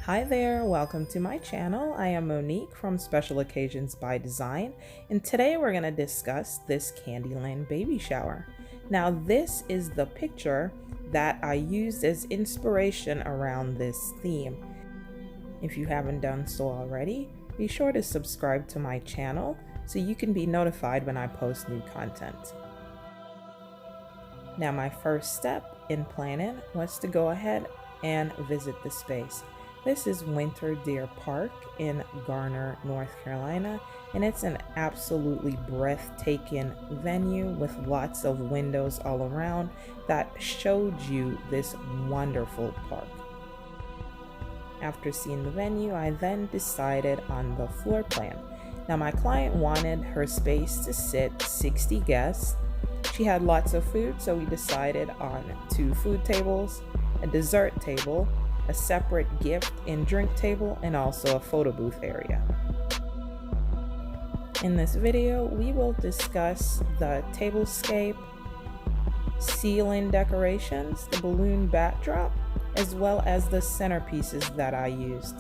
Hi there, welcome to my channel. I am Monique from Special Occasions by Design, and today we're going to discuss this Candyland baby shower. Now this is the picture that I used as inspiration around this theme. If you haven't done so already, be sure to subscribe to my channel so you can be notified when I post new content. Now my first step in planning was to go ahead and visit the space. This is Winter Deer Park in Garner, North Carolina, and it's an absolutely breathtaking venue with lots of windows all around that showed you this wonderful park. After seeing the venue, I then decided on the floor plan. Now my client wanted her space to sit 60 guests. She had lots of food, so we decided on 2 food tables, a dessert table, a separate gift and drink table, and also a photo booth area. In this video, we will discuss the tablescape, ceiling decorations, the balloon backdrop, as well as the centerpieces that I used.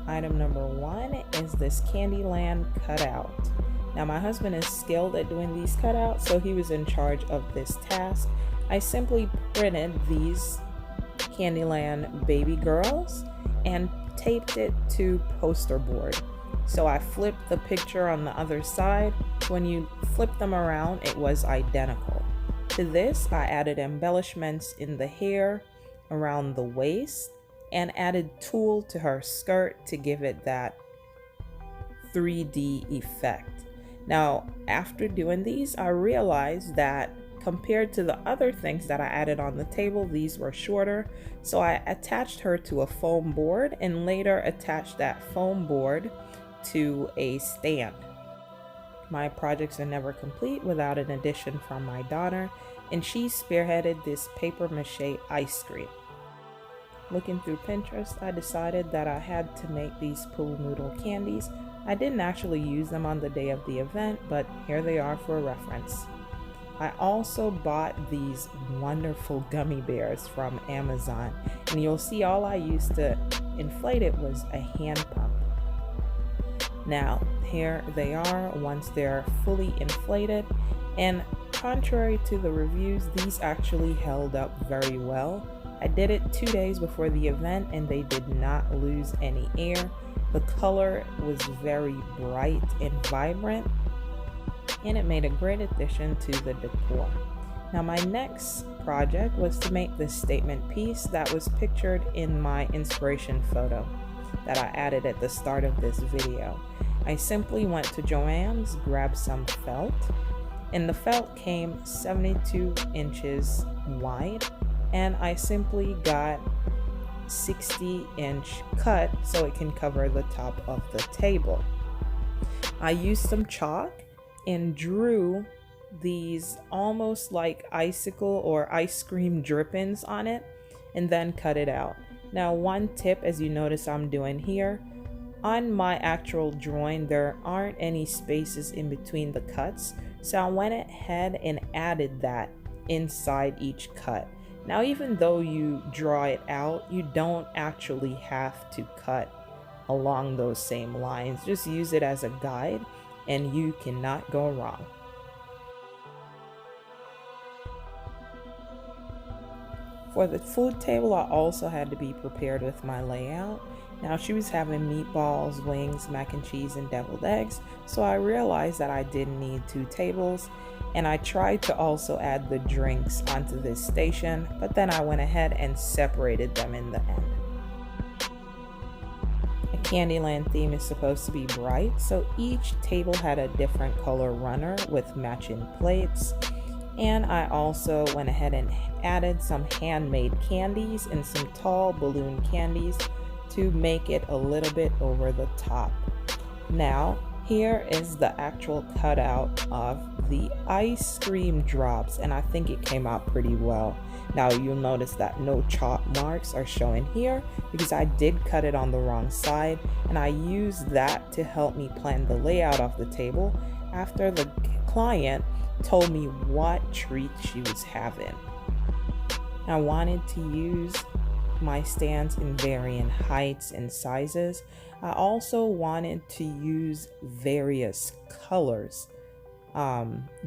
Item number 1 is this Candyland cutout. Now my husband is skilled at doing these cutouts, so he was in charge of this task. I simply printed these Candyland baby girls and taped it to poster board. So I flipped the picture on the other side. When you flip them around, it was identical. To this, I added embellishments in the hair, around the waist, and added tulle to her skirt to give it that 3D effect. Now, after doing these, I realized that compared to the other things that I added on the table, these were shorter, so I attached her to a foam board and later attached that foam board to a stand. My projects are never complete without an addition from my daughter, and she spearheaded this paper mache ice cream. Looking through Pinterest, I decided that I had to make these pool noodle candies. I didn't actually use them on the day of the event, but here they are for reference. I also bought these wonderful gummy bears from Amazon, and you'll see all I used to inflate it was a hand pump. Now, here they are once they're fully inflated, and contrary to the reviews, these actually held up very well. I did it 2 days before the event and they did not lose any air. The color was very bright and vibrant, and it made a great addition to the decor. Now my next project was to make this statement piece that was pictured in my inspiration photo that I added at the start of this video. I simply went to Joann's, grabbed some felt, and the felt came 72 inches wide, and I simply got 60-inch cut so it can cover the top of the table. I used some chalk and drew these almost like icicle or ice cream drippings on it and then cut it out. Now one tip, as you notice I'm doing here, on my actual drawing there aren't any spaces in between the cuts, so I went ahead and added that inside each cut. Now even though you draw it out, you don't actually have to cut along those same lines. Just use it as a guide and you cannot go wrong. For the food table, I also had to be prepared with my layout. Now she was having meatballs, wings, mac and cheese, and deviled eggs, so I realized that I didn't need 2 tables, and I tried to also add the drinks onto this station, but then I went ahead and separated them in the end. A Candyland theme is supposed to be bright, so each table had a different color runner with matching plates. And I also went ahead and added some handmade candies and some tall balloon candies to make it a little bit over the top. Now, here is the actual cutout of the ice cream drops, and I think it came out pretty well. Now you'll notice that no chalk marks are showing here because I did cut it on the wrong side, and I used that to help me plan the layout of the table after the client told me what treat she was having. I wanted to use my stands in varying heights and sizes. I also wanted to use various colors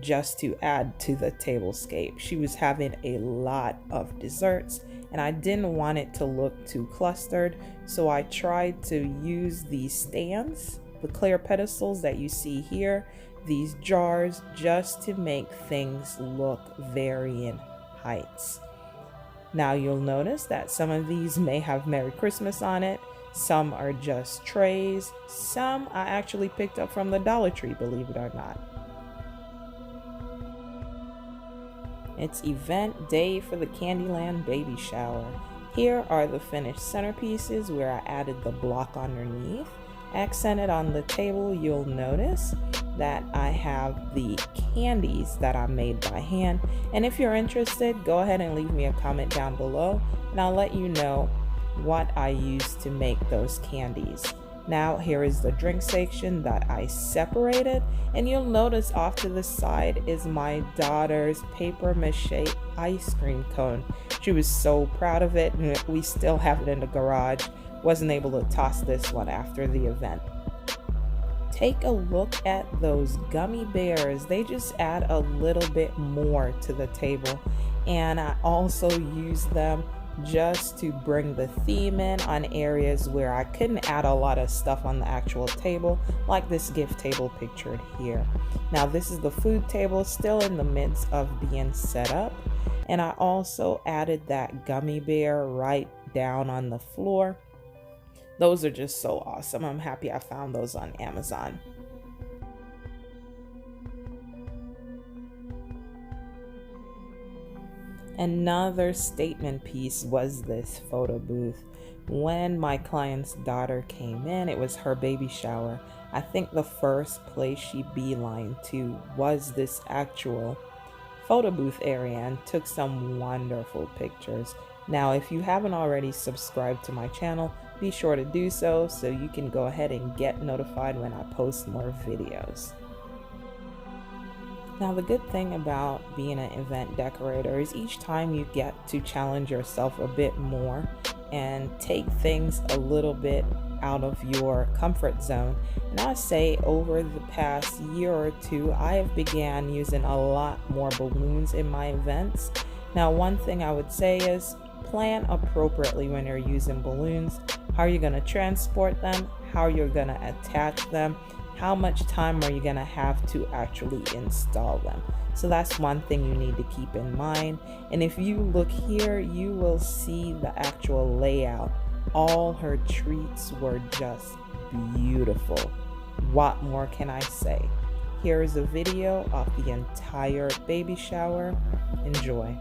just to add to the tablescape. She was having a lot of desserts and I didn't want it to look too clustered, so I tried to use these stands, the clear pedestals that you see here, these jars, just to make things look varying heights. Now you'll notice that some of these may have Merry Christmas on it, some are just trays, some I actually picked up from the Dollar Tree, believe it or not. It's event day for the Candyland Baby shower. Here are the finished centerpieces where I added the block underneath. Accented on the table, you'll notice that I have the candies that I made by hand. And if you're interested, go ahead and leave me a comment down below and I'll let you know what I used to make those candies. Now here is the drink section that I separated, and you'll notice off to the side is my daughter's paper mache ice cream cone. She was so proud of it, and we still have it in the garage. Wasn't able to toss this one after the event. Take a look at those gummy bears. They just add a little bit more to the table, and I also use them just to bring the theme in on areas where I couldn't add a lot of stuff on the actual table, like this gift table pictured here. Now this is the food table, still in the midst of being set up, and I also added that gummy bear right down on the floor. Those are just so awesome. I'm happy I found those on Amazon. Another statement piece was this photo booth. When my client's daughter came in, it was her baby shower. I think the first place she beelined to was this actual photo booth area and took some wonderful pictures. Now, if you haven't already subscribed to my channel, be sure to do so you can go ahead and get notified when I post more videos. Now the good thing about being an event decorator is each time you get to challenge yourself a bit more and take things a little bit out of your comfort zone. And I say over the past year or two, I have began using a lot more balloons in my events. Now one thing I would say is plan appropriately when you're using balloons, how you're going to transport them, how you're going to attach them, how much time are you going to have to actually install them. So that's one thing you need to keep in mind. And if you look here, you will see the actual layout. All her treats were just beautiful. What more can I say? Here is a video of the entire baby shower. Enjoy.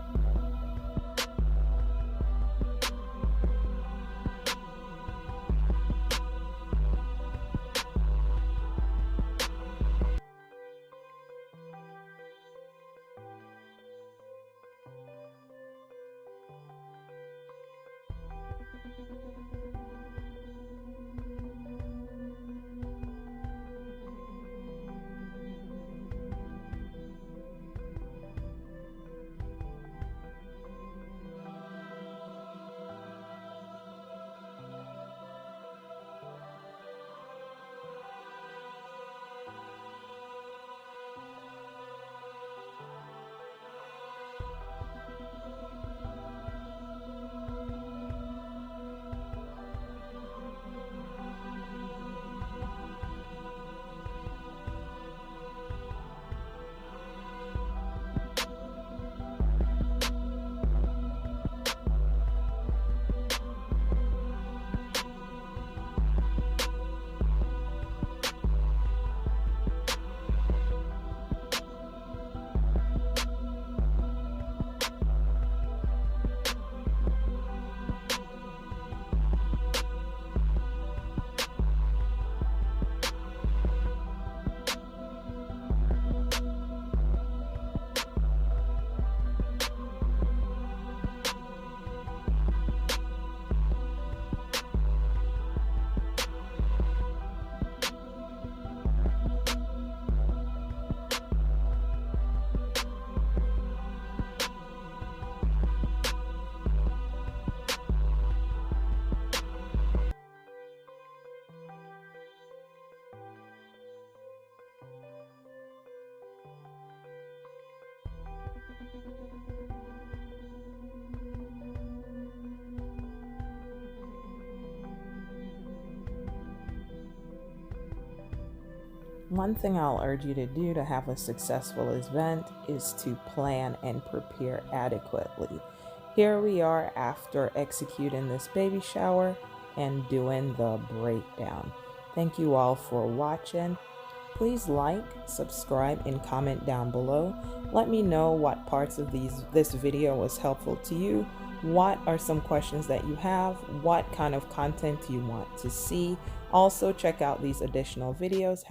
One thing I'll urge you to do to have a successful event is to plan and prepare adequately. Here we are after executing this baby shower and doing the breakdown. Thank you all for watching. Please like, subscribe, and comment down below. Let me know what parts of this video was helpful to you. What are some questions that you have? What kind of content you want to see? Also, check out these additional videos.